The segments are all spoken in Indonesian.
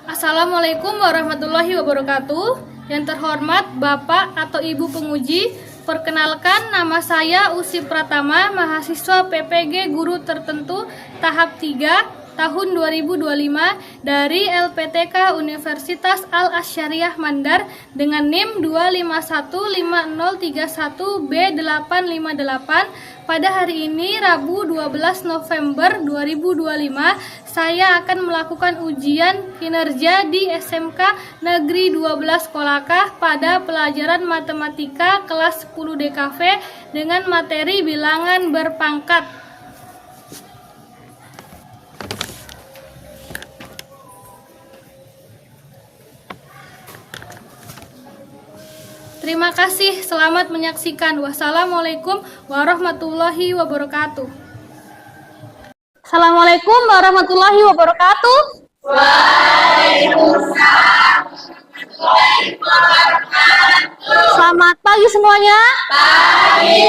Assalamualaikum warahmatullahi wabarakatuh. Yang terhormat Bapak atau Ibu penguji, perkenalkan nama saya Usi Pratama, mahasiswa PPG Guru Tertentu tahap 3 tahun 2025 dari LPTK Universitas Al-Asyariah Mandar dengan NIM 2515031B858. Pada hari ini Rabu 12 November 2025 saya akan melakukan ujian kinerja di SMK Negeri 12 Kolakah pada pelajaran matematika kelas 10 DKV dengan materi bilangan berpangkat. Terima kasih, selamat menyaksikan. Wassalamualaikum warahmatullahi wabarakatuh. Assalamualaikum warahmatullahi wabarakatuh. Waalaikumsalam. Selamat pagi semuanya. Pagi.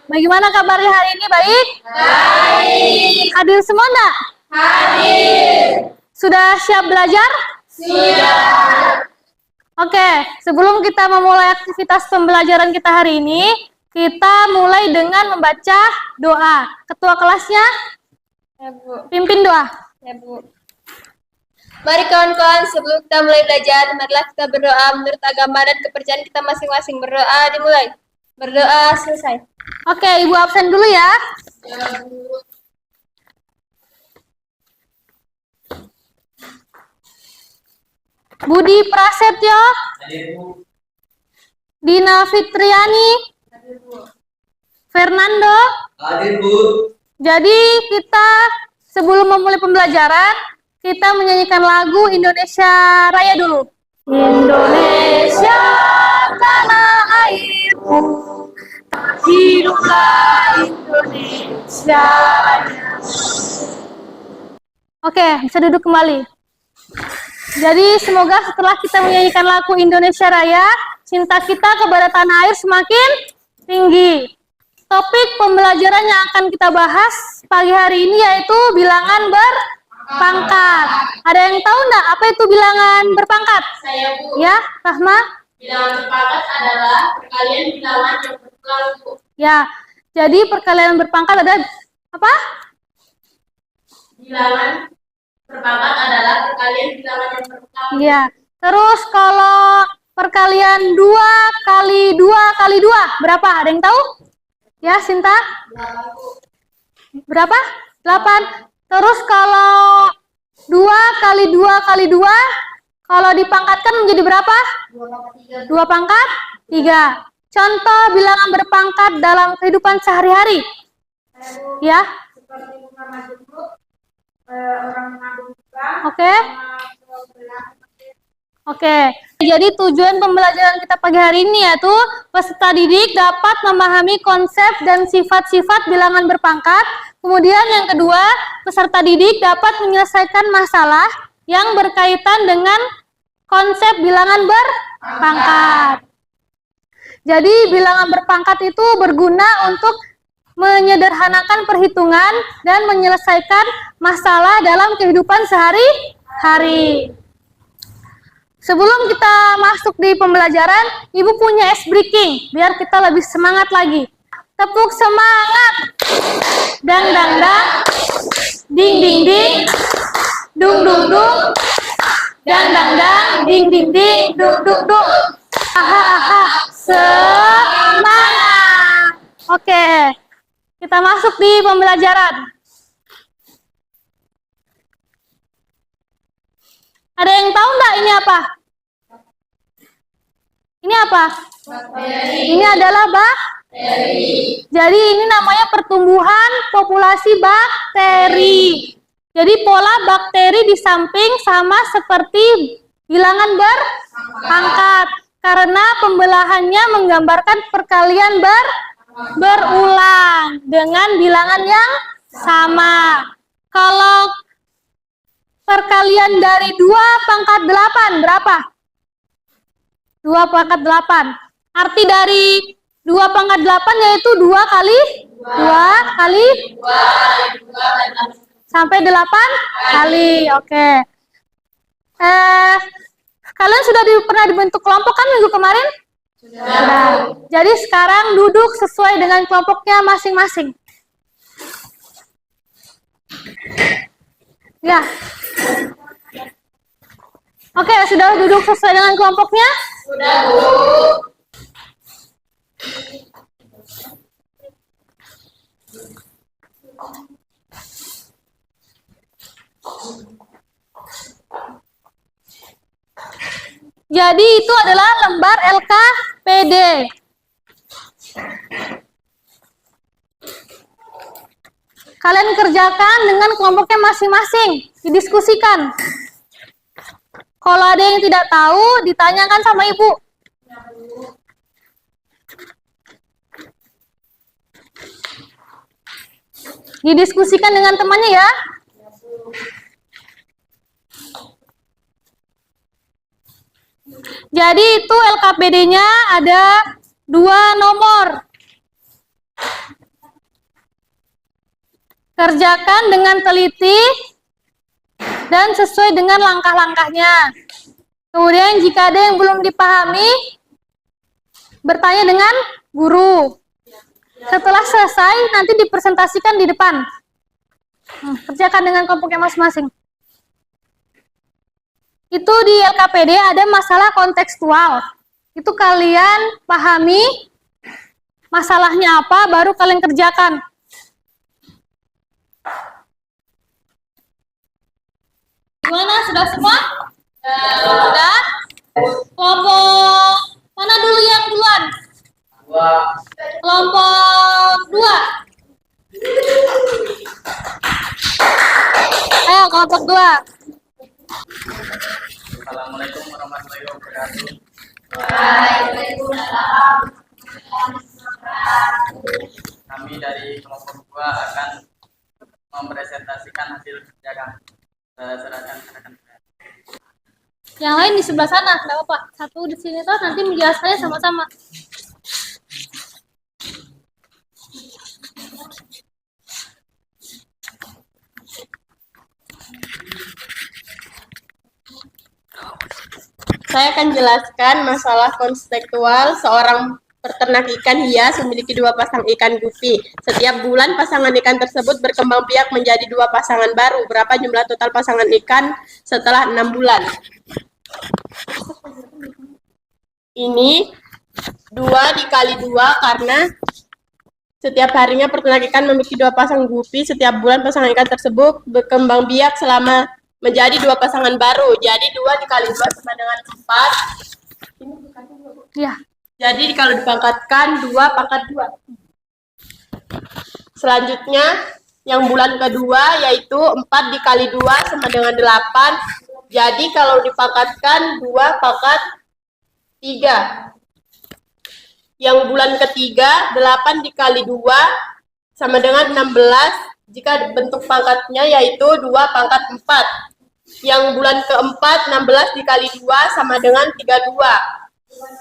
Bagaimana kabarnya hari ini? Baik? Baik. Hadir semua enggak? Hadir. Sudah siap belajar? Siap. Oke, sebelum kita memulai aktivitas pembelajaran kita hari ini, kita mulai dengan membaca doa. Ketua kelasnya? Ya, Bu. Pimpin doa. Ya, Bu. Mari kawan-kawan, sebelum kita mulai belajar, marilah kita berdoa menurut agama dan kepercayaan kita masing-masing. Berdoa dimulai. Berdoa selesai. Oke, Ibu absen dulu ya. Ya, Bu. Budi Prasetyo, Dina Fitriani, Fernando. Hadir, Bu. Jadi kita sebelum memulai pembelajaran, kita menyanyikan lagu Indonesia Raya dulu. Indonesia tanah airku, hiduplah Indonesia Raya. Oke, bisa duduk kembali. Jadi semoga setelah kita menyanyikan lagu Indonesia Raya, cinta kita kepada tanah air semakin tinggi. Topik pembelajaran yang akan kita bahas pagi hari ini yaitu bilangan berpangkat. Ada yang tahu enggak apa itu bilangan berpangkat? Saya, Bu. Ya, Rahma? Bilangan berpangkat adalah perkalian bilangan yang berulang, Bu. Ya, jadi perkalian berpangkat ada apa? Bilangan berpangkat adalah perkalian bilangan yang berulang. Ya, terus kalau perkalian 2 kali 2 kali 2 berapa? Ada yang tahu? Ya, Sinta? Berapa? 8. Terus kalau 2 kali 2 kali 2, kalau dipangkatkan menjadi berapa? 2 pangkat 3. Contoh bilangan berpangkat dalam kehidupan sehari-hari. Ya. Seperti bunga majemuk, orang mengandung bunga. Oke. Oke. Jadi tujuan pembelajaran kita pagi hari ini yaitu peserta didik dapat memahami konsep dan sifat-sifat bilangan berpangkat. Kemudian yang kedua, peserta didik dapat menyelesaikan masalah yang berkaitan dengan konsep bilangan berpangkat. Jadi bilangan berpangkat itu berguna untuk menyederhanakan perhitungan dan menyelesaikan masalah dalam kehidupan sehari-hari. Sebelum kita masuk di pembelajaran, Ibu punya ice breaking biar kita lebih semangat lagi. Tepuk semangat. Dang dang dang. Ding ding ding. Dung dung dung. Dang dang dang. Ding ding ding. Dung dung dung. Aha aha. Semangat. Oke. Kita masuk di pembelajaran. Ada yang tahu enggak ini apa? Ini apa? Bakteri. Ini adalah bakteri. Jadi ini namanya pertumbuhan populasi bakteri. Jadi pola bakteri di samping sama seperti bilangan berpangkat. Karena pembelahannya menggambarkan perkalian berulang dengan bilangan yang sama. Kalau perkalian dari 2 pangkat 8 berapa? 2 pangkat 8. Arti dari 2 pangkat 8 yaitu 2 kali 2 kali sampai 8 kali. Oke. Kalian sudah pernah dibentuk kelompok kan minggu kemarin? Sudah. Jadi sekarang duduk sesuai dengan kelompoknya masing-masing. Ya. Oke, sudah duduk sesuai dengan kelompoknya? Sudah, Bu. Jadi itu adalah lembar LKPD. Kalian kerjakan dengan kelompoknya masing-masing, didiskusikan. Kalau ada yang tidak tahu, ditanyakan sama ibu. Didiskusikan dengan temannya ya. Jadi itu LKPD-nya ada 2 nomor. Kerjakan dengan teliti dan sesuai dengan langkah-langkahnya. Kemudian jika ada yang belum dipahami, bertanya dengan guru. Setelah selesai, nanti dipresentasikan di depan. Kerjakan dengan kelompoknya masing-masing. Itu di LKPD ada masalah kontekstual. Itu kalian pahami masalahnya apa, baru kalian kerjakan. Gimana? Sudah semua? Sudah? Kelompok mana dulu yang duluan? Kelompok 2. Ayo, kelompok 2. Assalamualaikum warahmatullahi wabarakatuh. Waalaikumsalam. Kami dari kelompok 2 akan mempresentasikan hasil kerja kami. Serahkan. Yang lain di sebelah sana, tidak apa-apa. Satu di sini tuh nanti menjelaskannya sama-sama. Saya akan jelaskan masalah kontekstual. Seorang peternak ikan hias memiliki 2 pasang ikan gupi. Setiap bulan pasangan ikan tersebut berkembang biak menjadi 2 pasangan baru. Berapa jumlah total pasangan ikan setelah 6 bulan? Ini 2 dikali 2 karena setiap harinya peternak ikan memiliki 2 pasang gupi. Setiap bulan pasangan ikan tersebut berkembang biak selama menjadi 2 pasangan baru. Jadi 2 dikali 2 sama dengan 4. Ya. Jadi kalau dipangkatkan 2 pangkat 2. Selanjutnya yang bulan kedua yaitu 4 dikali 2 sama dengan 8. Jadi kalau dipangkatkan 2 pangkat 3. Yang bulan ketiga 8 dikali 2 sama dengan 16. Jika bentuk pangkatnya yaitu 2 pangkat 4. Yang bulan keempat 16 dikali 2 sama dengan 32.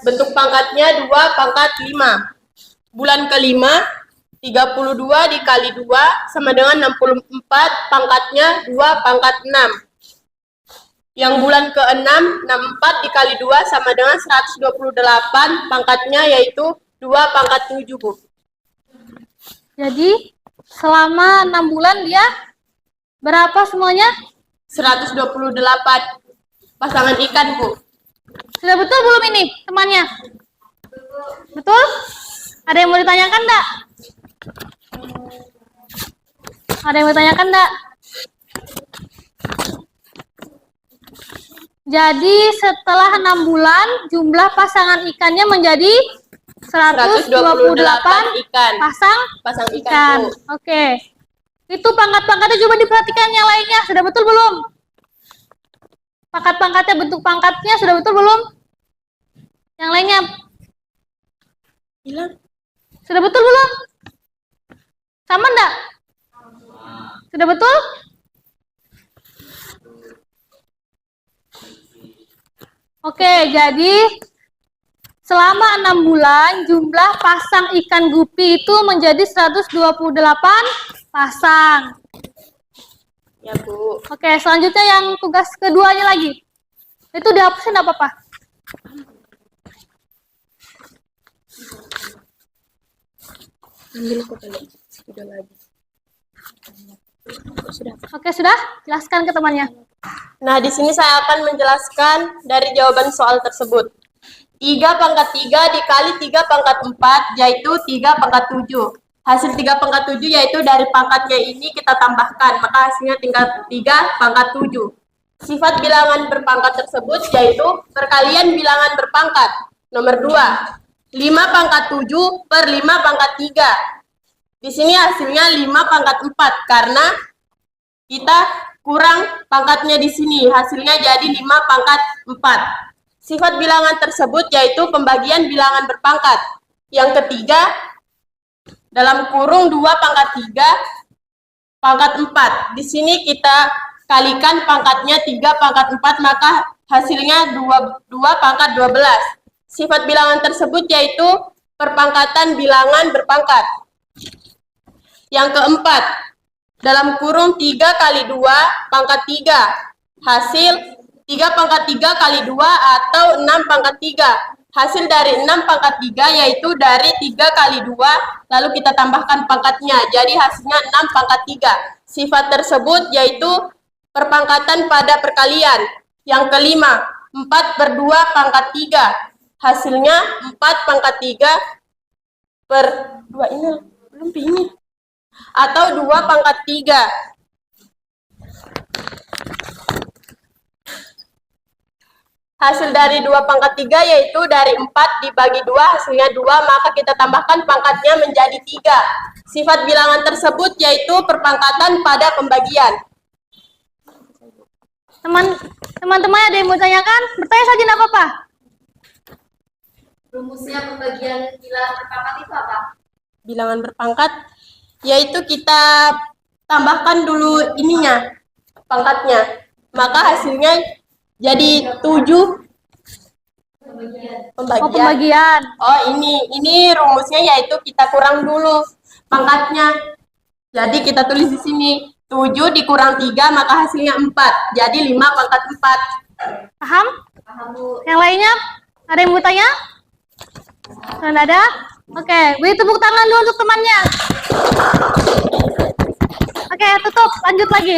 Bentuk pangkatnya 2 pangkat 5. Bulan kelima 32 dikali 2 sama dengan 64. Pangkatnya 2 pangkat 6. Yang bulan ke-6 64 dikali 2 sama dengan 128. Pangkatnya yaitu 2 pangkat 7, Bu. Jadi selama 6 bulan dia berapa semuanya? 128 pasangan ikan, Bu. Sudah betul belum ini temannya? Betul? Ada yang mau ditanyakan enggak? Ada yang mau ditanyakan enggak? Jadi setelah 6 bulan jumlah pasangan ikannya menjadi 128 ikan. pasang ikan, Bu. Oke. Itu pangkat-pangkatnya coba diperhatikan yang lainnya. Sudah betul belum? Pangkat-pangkatnya, bentuk pangkatnya sudah betul belum? Yang lainnya? Hilang. Sudah betul belum? Sama enggak? Sudah betul? Oke, jadi selama 6 bulan jumlah pasang ikan gupi itu menjadi 128 pasang. Ya, Bu. Oke, selanjutnya yang tugas keduanya lagi. Itu dihapusin nggak apa-apa. Ambil kembali. Sudah lagi. Oke, sudah? Jelaskan ke temannya. Nah, di sini saya akan menjelaskan dari jawaban soal tersebut. 3 pangkat 3 dikali 3 pangkat 4, yaitu 3 pangkat 7. Hasil 3 pangkat 7 yaitu dari pangkatnya ini kita tambahkan, maka hasilnya tinggal 3 pangkat 7. Sifat bilangan berpangkat tersebut yaitu perkalian bilangan berpangkat. Nomor 2, 5 pangkat 7 per 5 pangkat 3. Di sini hasilnya 5 pangkat 4, karena kita kurang pangkatnya di sini, hasilnya jadi 5 pangkat 4. Sifat bilangan tersebut yaitu pembagian bilangan berpangkat. Yang ketiga, dalam kurung 2 pangkat 3 pangkat 4. Di sini kita kalikan pangkatnya 3 pangkat 4, maka hasilnya 2 pangkat 12. Sifat bilangan tersebut yaitu perpangkatan bilangan berpangkat. Yang keempat, dalam kurung 3 kali 2 pangkat 3. Hasil 3 pangkat 3 kali 2 atau 6 pangkat 3. Hasil dari 6 pangkat 3 yaitu dari 3 kali 2, lalu kita tambahkan pangkatnya. Jadi hasilnya 6 pangkat 3. Sifat tersebut yaitu perpangkatan pada perkalian. Yang kelima, 4 per 2 pangkat 3. Hasilnya 4 pangkat 3 per 2 ini, belum ini. Atau 2 pangkat 3. Hasil dari 2 pangkat 3 yaitu dari 4 dibagi 2 hasilnya 2, maka kita tambahkan pangkatnya menjadi 3. Sifat bilangan tersebut yaitu perpangkatan pada pembagian. Teman-teman ada yang mau tanyakan? Bertanya saja tidak apa-apa. Rumusnya pembagian bilangan berpangkat itu apa? Bilangan berpangkat yaitu kita tambahkan dulu ininya, pangkatnya. Maka hasilnya jadi 7 Oh, pembagian. Oh, ini rumusnya yaitu kita kurang dulu pangkatnya. Jadi kita tulis di sini 7 dikurang 3 maka hasilnya 4. Jadi 5 pangkat 4. Paham? Paham, Bu. Yang lainnya? Ada yang mau tanya? Tidak ada? Oke, beri tepuk tangan dulu untuk temannya. Oke, tutup. Lanjut lagi.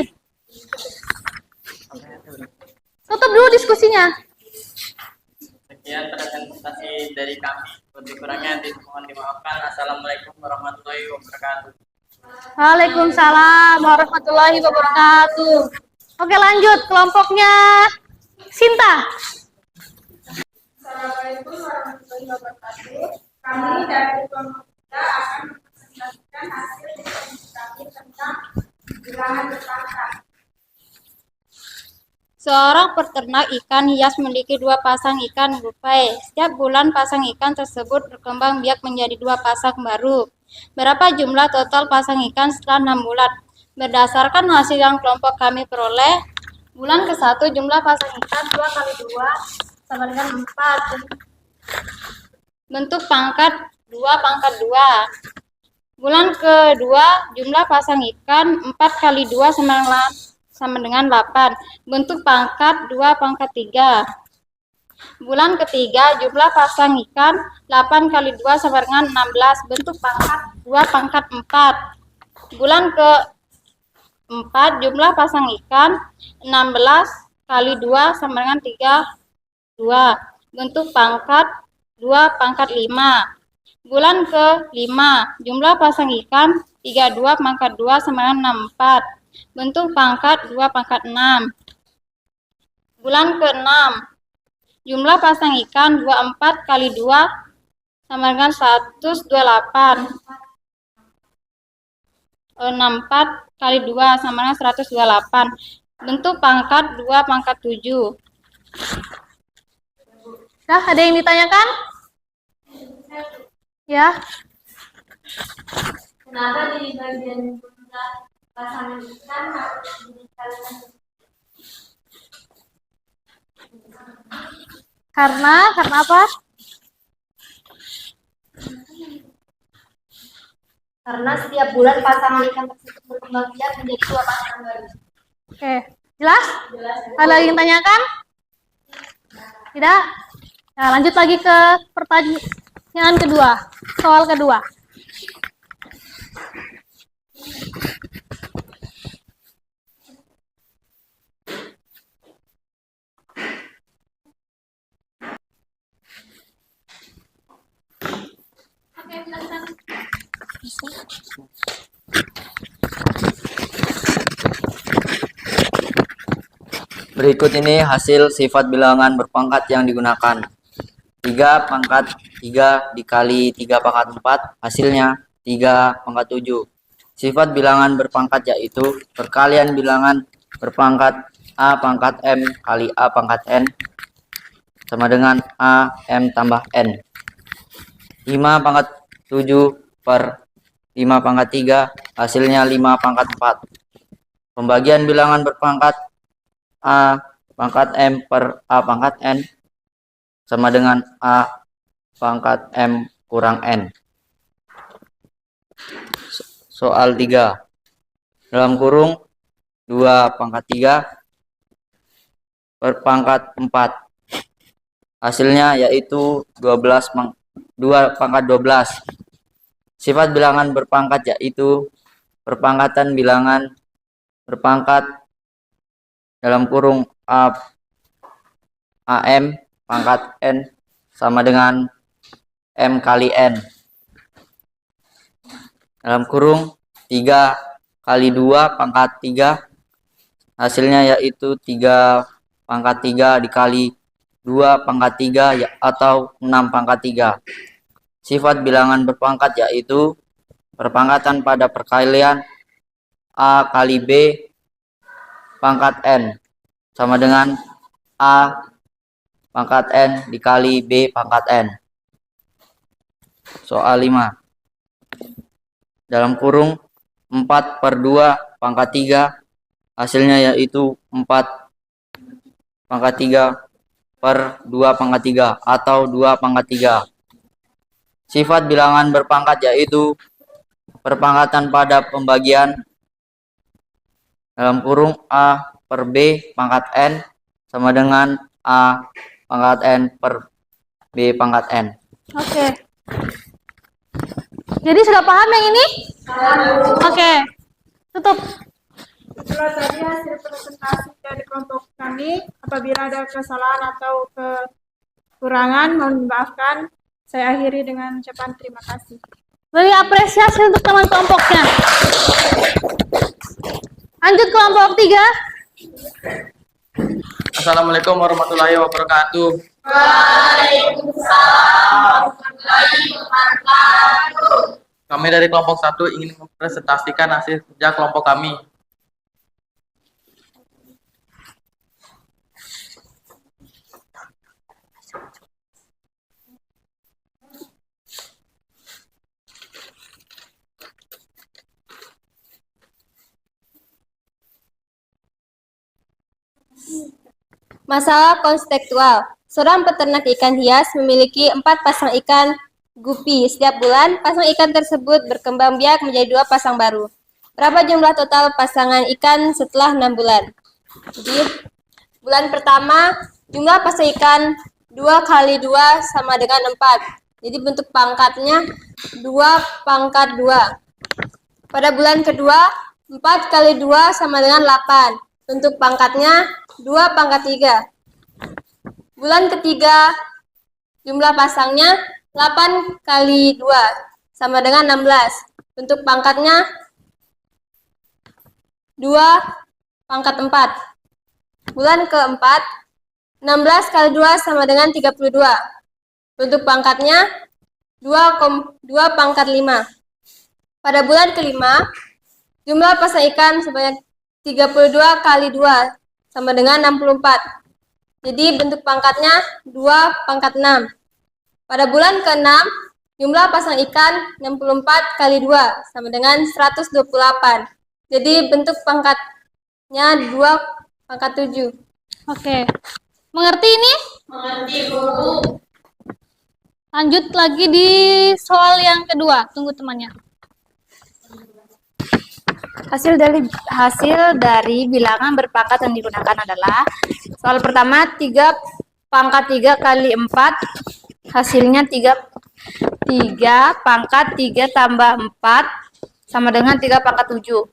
Tutup dulu diskusinya. Sekian presentasi dari kami. Lebih kurangnya dimohon dimaafkan. Assalamualaikum warahmatullahi wabarakatuh. Waalaikumsalam warahmatullahi wabarakatuh. Oke, lanjut. Kelompoknya Sinta. Assalamualaikum warahmatullahi wabarakatuh. Kami dari kelompok 3 akan mempresentasikan hasil diskusi kami tentang bilangan berpangkat. Seorang peternak ikan hias memiliki 2 pasang ikan gupai. Setiap bulan pasang ikan tersebut berkembang biak menjadi 2 pasang baru. Berapa jumlah total pasang ikan setelah 6 bulan? Berdasarkan hasil yang kelompok kami peroleh, bulan ke-1 jumlah pasang ikan 2 kali 2 sama dengan 4. Bentuk pangkat 2 pangkat 2. Bulan ke-2 jumlah pasang ikan 4 kali 2 sama dengan 8. Bentuk pangkat 2 pangkat 3. Bulan ketiga jumlah pasang ikan 8 kali 2 sama dengan 16. Bentuk pangkat 2 pangkat 4. Bulan ke-4 jumlah pasang ikan 16 kali 2 sama dengan 32. Bentuk pangkat 2 pangkat 5. Bulan ke-5 jumlah pasang ikan 32 pangkat 2 sama dengan 64. Bentuk pangkat 2 pangkat 6. Bulan ke-6 jumlah pasang ikan 24 kali 2 sama dengan 128. 64 kali 2 sama dengan 128. Bentuk pangkat 2 pangkat 7. Nah, ada yang ditanyakan? Ya. Kenapa di bagian jumlah pasangan ikan harus dikalikan? Karena apa? Karena setiap bulan pasangan ikan tersebut berkembang biak menjadi 2 pasangan baru. Oke, jelas? Jelas. Ada yang tanyakan? Tidak? Nah, lanjut lagi ke pertanyaan kedua. Soal kedua. Berikut ini hasil sifat bilangan berpangkat yang digunakan. 3 pangkat 3 dikali 3 pangkat 4, hasilnya 3 pangkat 7. Sifat bilangan berpangkat yaitu perkalian bilangan berpangkat A pangkat M kali A pangkat N sama dengan A M tambah N. 5 pangkat 7 per 5 pangkat 3, hasilnya 5 pangkat 4. Pembagian bilangan berpangkat A pangkat M per A pangkat N sama dengan A pangkat M kurang N. Soal 3. Dalam kurung 2 pangkat 3 per pangkat 4. Hasilnya yaitu 2 pangkat 12. Sifat bilangan berpangkat yaitu perpangkatan bilangan berpangkat dalam kurung AM pangkat N sama dengan M kali N. Dalam kurung 3 kali 2 pangkat 3, hasilnya yaitu 3 pangkat 3 dikali 2 pangkat 3 atau 6 pangkat 3. Sifat bilangan berpangkat yaitu perpangkatan pada perkalian A kali B pangkat N sama dengan A pangkat N dikali B pangkat N. Soal 5. Dalam kurung 4 per 2 pangkat 3, hasilnya yaitu 4 pangkat 3 per 2 pangkat 3 atau 2 pangkat 3. Sifat bilangan berpangkat yaitu perpangkatan pada pembagian dalam kurung A per B pangkat N sama dengan A pangkat N per B pangkat N. Oke. Jadi sudah paham yang ini? Oke. Tutup. Itulah tadi hasil presentasi dari kelompok kami. Apabila ada kesalahan atau kekurangan, mohon dimaafkan. Saya akhiri dengan ucapan terima kasih. Beri apresiasi untuk teman kelompoknya. Lanjut kelompok 3. Assalamualaikum warahmatullahi wabarakatuh. Kami dari kelompok 1 ingin mempresentasikan hasil kerja kelompok kami. Masalah konstekstual. Seorang peternak ikan hias memiliki 4 pasang ikan gupi. Setiap bulan, pasang ikan tersebut berkembang biak menjadi 2 pasang baru. Berapa jumlah total pasangan ikan setelah 6 bulan? Jadi, bulan pertama, jumlah pasang ikan 2 kali 2 sama dengan 4. Jadi, bentuk pangkatnya 2 pangkat 2. Pada bulan kedua, 4 kali 2 sama dengan 8. Bentuk pangkatnya 2 pangkat 3. Bulan ketiga, jumlah pasangnya 8 kali 2 sama dengan 16. Bentuk pangkatnya 2 pangkat 4. Bulan keempat, 16 kali 2 sama dengan 32. Bentuk pangkatnya 2 pangkat 5. Pada bulan kelima, jumlah pasang ikan sebanyak 32 kali 2 sama dengan 64. Jadi bentuk pangkatnya 2 pangkat 6. Pada bulan ke-6, jumlah pasang ikan 64 kali 2 sama dengan 128. Jadi bentuk pangkatnya 2 pangkat 7. Oke. Mengerti ini? Mengerti, Bu. Lanjut lagi di soal yang kedua. Tunggu temannya. Hasil dari bilangan berpangkat yang digunakan adalah soal pertama 3 pangkat 3 kali 4, hasilnya 3 pangkat 3 tambah 4 sama dengan 3 pangkat 7.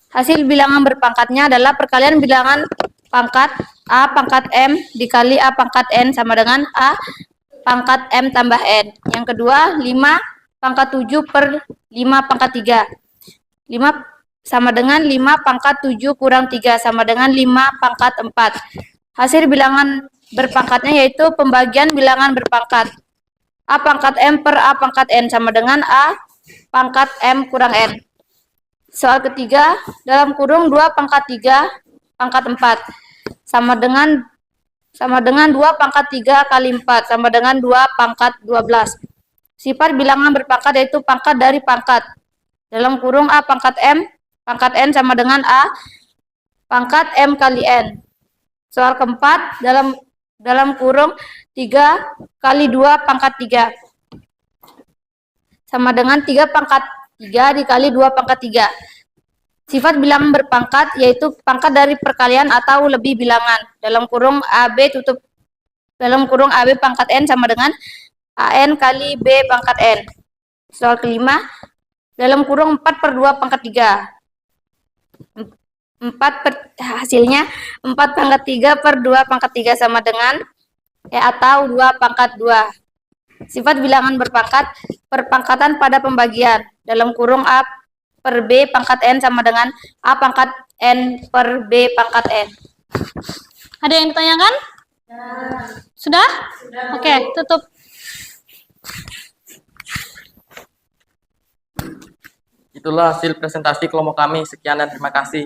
Hasil bilangan berpangkatnya adalah perkalian bilangan pangkat A pangkat M dikali A pangkat N sama dengan A pangkat M tambah N. Yang kedua, 5 pangkat 7 per 5 pangkat 3. 5 sama dengan 5 pangkat 7 kurang 3 sama dengan 5 pangkat 4. Hasil bilangan berpangkatnya yaitu pembagian bilangan berpangkat. A pangkat M per A pangkat N sama dengan A pangkat M kurang N. Soal ketiga, dalam kurung 2 pangkat 3 pangkat 4 sama dengan 2 pangkat 3 kali 4 sama dengan 2 pangkat 12. Sifat bilangan berpangkat yaitu pangkat dari pangkat. Dalam kurung A pangkat M pangkat N sama dengan A pangkat M kali N. Soal keempat, dalam kurung 3 kali 2 pangkat 3 sama dengan 3 pangkat 3 dikali 2 pangkat 3. Sifat bilangan berpangkat yaitu pangkat dari perkalian atau lebih bilangan. Dalam kurung AB pangkat N sama dengan AN kali B pangkat N. Soal kelima, dalam kurung 4 per 2 pangkat 3. Hasilnya 4 pangkat 3 per 2 pangkat 3 sama dengan atau 2 pangkat 2. Sifat bilangan berpangkat, perpangkatan pada pembagian. Dalam kurung A per B pangkat N sama dengan A pangkat N per B pangkat N. Ada yang ditanyakan? Sudah? Oke, tutup. Itulah hasil presentasi kelompok kami. Sekian dan terima kasih.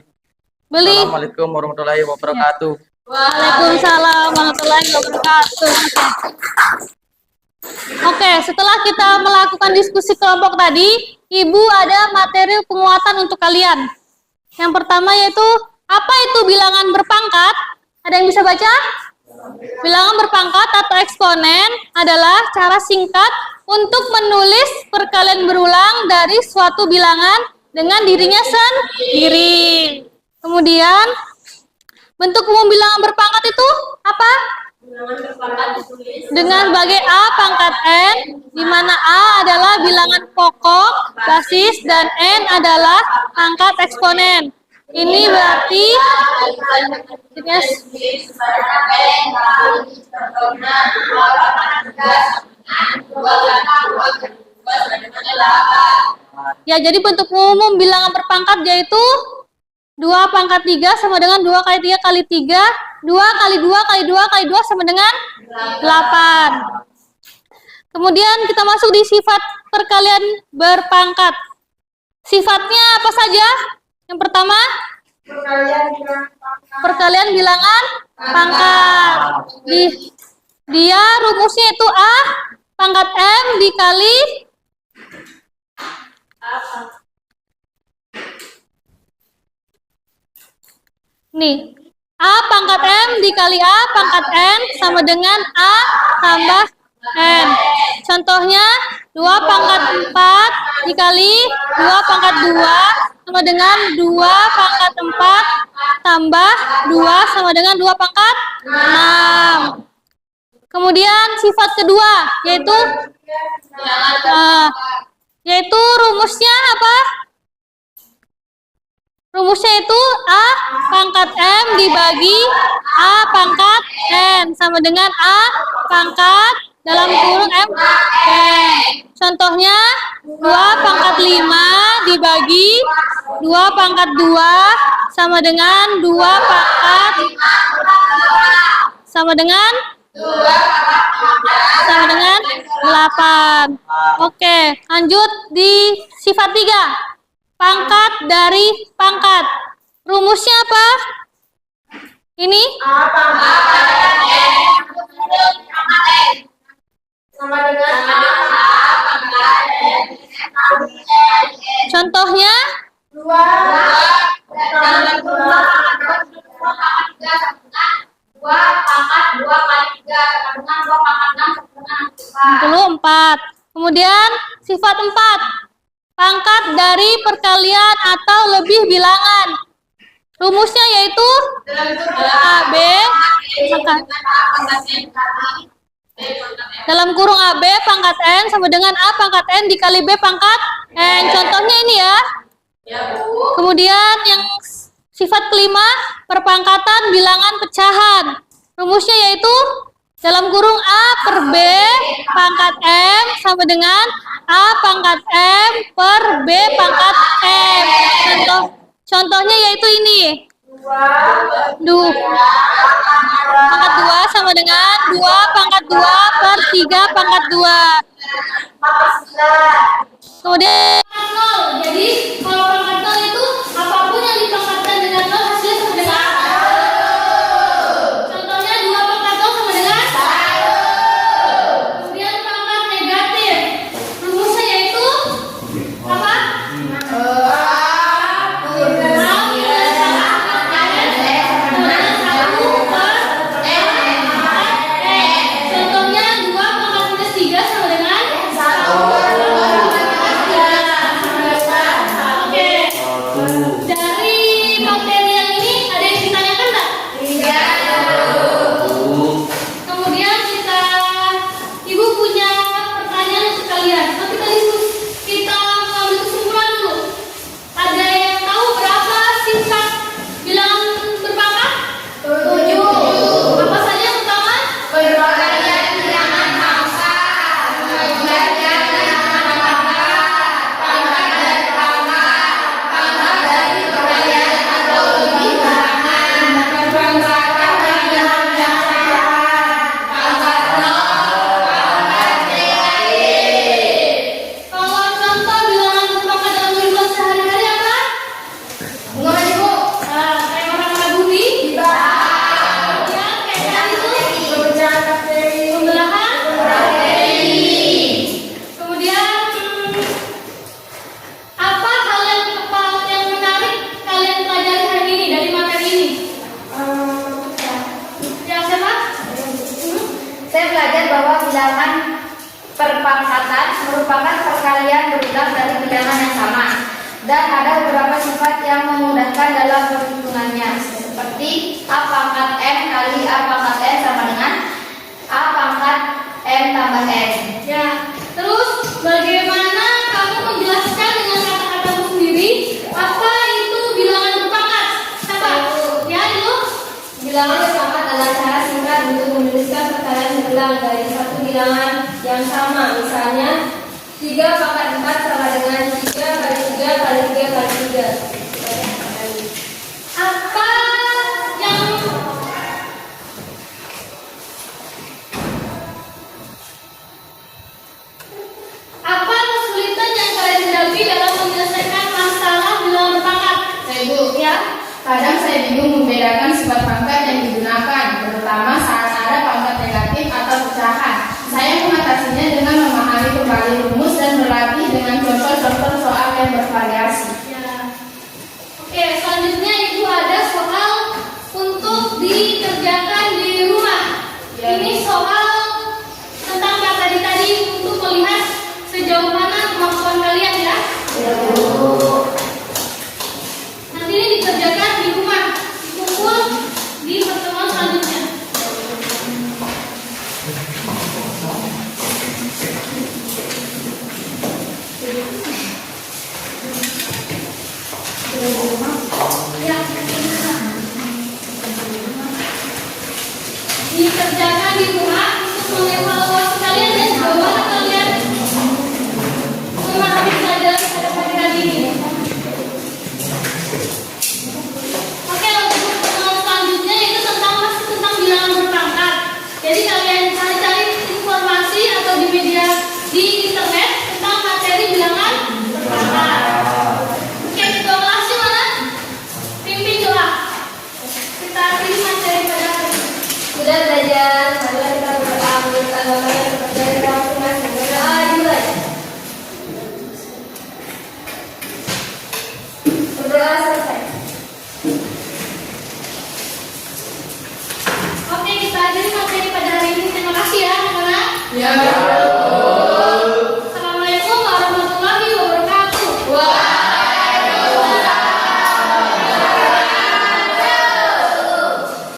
Beli. Assalamualaikum warahmatullahi wabarakatuh. Waalaikumsalam warahmatullahi wabarakatuh. Oke, setelah kita melakukan diskusi kelompok tadi, Ibu ada materi penguatan untuk kalian. Yang pertama yaitu, apa itu bilangan berpangkat? Ada yang bisa baca? Bilangan berpangkat atau eksponen adalah cara singkat untuk menulis perkalian berulang dari suatu bilangan dengan dirinya sendiri. Kemudian, bentuk umum bilangan berpangkat itu apa? Dengan sebagai A pangkat N, di mana A adalah bilangan pokok, basis, dan N adalah pangkat eksponen. Ini berarti ya, jadi bentuk umum bilangan berpangkat yaitu 2 pangkat 3 sama dengan 2 kali 3 kali 3, 2 kali 2 kali 2 kali 2 sama dengan 8. Kemudian kita masuk di sifat perkalian berpangkat. Sifatnya apa saja? Yang pertama, perkalian bilangan pangkat. Dia rumusnya itu A pangkat M dikali nih, A pangkat M dikali A pangkat N sama dengan A tambah N. Contohnya, 2 pangkat 4 dikali 2 pangkat 2 sama dengan 2 pangkat 4 tambah 2 sama dengan 2 pangkat 6. Kemudian sifat kedua, yaitu rumusnya apa? Rumusnya itu A pangkat M dibagi A pangkat N sama dengan A pangkat dalam kurung M N. Contohnya 2 pangkat 5 dibagi 2 pangkat 2 sama dengan 2 pangkat sama dengan 8. Oke, lanjut di sifat 3. Pangkat dari pangkat. Rumusnya apa? Ini? A pangkat N sama dengan A pangkat N. Contohnya? 2 pangkat 2 pangkat 2 kali 3 sama dengan 2 pangkat 6 sama dengan 64. Kemudian sifat 4. Pangkat dari perkalian atau lebih bilangan. Rumusnya yaitu AB pangkat dalam kurung AB pangkat N sama dengan A pangkat N dikali B pangkat N. Contohnya ini ya. Kemudian yang sifat kelima, perpangkatan bilangan pecahan. Rumusnya yaitu dalam kurung A per B pangkat M sama dengan A pangkat M per B pangkat M. Contohnya yaitu ini. Pangkat 2 sama dengan 2 pangkat 2 per 3 pangkat 2. Kemudian 0. Jadi kalau pangkat 0 itu apapun yang dipangkatkan dengan 0 hasilnya sama dengan 1. Contohnya 2 pangkat 0 sama dengan 1. Kemudian pangkat negatif. Rumusnya yaitu apa? Contohnya 2 pangkat minus 3 sama dengan 1. Oke. Dari materi yang ini ada yang ditanyakan nggak? Iya. Kemudian Ibu punya pertanyaan untuk kalian. Tapi kita ambil kesimpulan dulu. Ada yang tahu berapa sifat bilangan berpangkat? 7. Apa saja yang utama? Perpangkatan bilangan pangkat, pembagian bilangan pangkat, pangkat dari pangkat, pangkat dari perayaan atau lebih bilangan, perpangkatan bilangan pangkat, pangkat 0, pangkat negatif. Kalau contoh bilangan berpangkat dalam kehidupan sehari-hari apa? Bunga ibu. Kayak orang bumi. Kemudian kayak tadi tuh pembelahan. Kemudian apa hal yang menarik kalian pelajari hari ini dari materi ini? Ya siapa? Saya belajar bahwa bilangan perpangkatan merupakan perkalian berulang dari bilangan yang sama dan ada beberapa sifat yang memudahkan dalam perhitungannya seperti A pangkat M kali A pangkat N sama dengan A pangkat M tambah N. Ya. Terus bagaimana kamu menjelaskan dengan kata-katamu sendiri apa itu bilangan berpangkat? Siapa? Ya itu. Bilangan berpangkat adalah cara singkat untuk menuliskan perkalian berulang dari satu bilangan yang sama. Misalnya 3 pangkat 4 sama dengan 3 kali 3 kali 3 kali 3. Apa yang kesulitan yang kalian hadapi dalam menyelesaikan masalah bilangan berpangkat? Ibu, Ya. kadang saya bingung membedakan sifat pangkat yang digunakan, terutama saat ada pangkat negatif atau pecahan. Saya mengatasinya dengan memahami kembali rumus dan berlatih dengan contoh-contoh soal yang bervariasi. Ya. Oke, selanjutnya Ibu ada soal untuk dikerjakan di rumah. Ini soal tentang materi tadi untuk melihat sejauh mana kemampuan kalian ya. Nanti ini dikerjakan di rumah, dikumpul di pertemuan selanjutnya. Ya. Dikerjakan di rumah untuk mengevaluasi kalian dan sejauh mana kalian memahami pelajaran pada pagi hari ini. Oke, untuk pertemuan selanjutnya itu masih tentang bilangan berpangkat. Jadi kalian cari informasi atau di media di internet tentang materi bilangan berpangkat. Oke, ketua kelasnya mana? Pimpin doa. Kita pilih materi pada hari ini. Sudah belajar, marilah kita berdoa menurut agama yang terpercaya kita masing-masing. Berdoa dimulai. Berdoa selesai. Oke, kita akhiri materi pada hari ini. Terima kasih ya, anak-anak. Ya.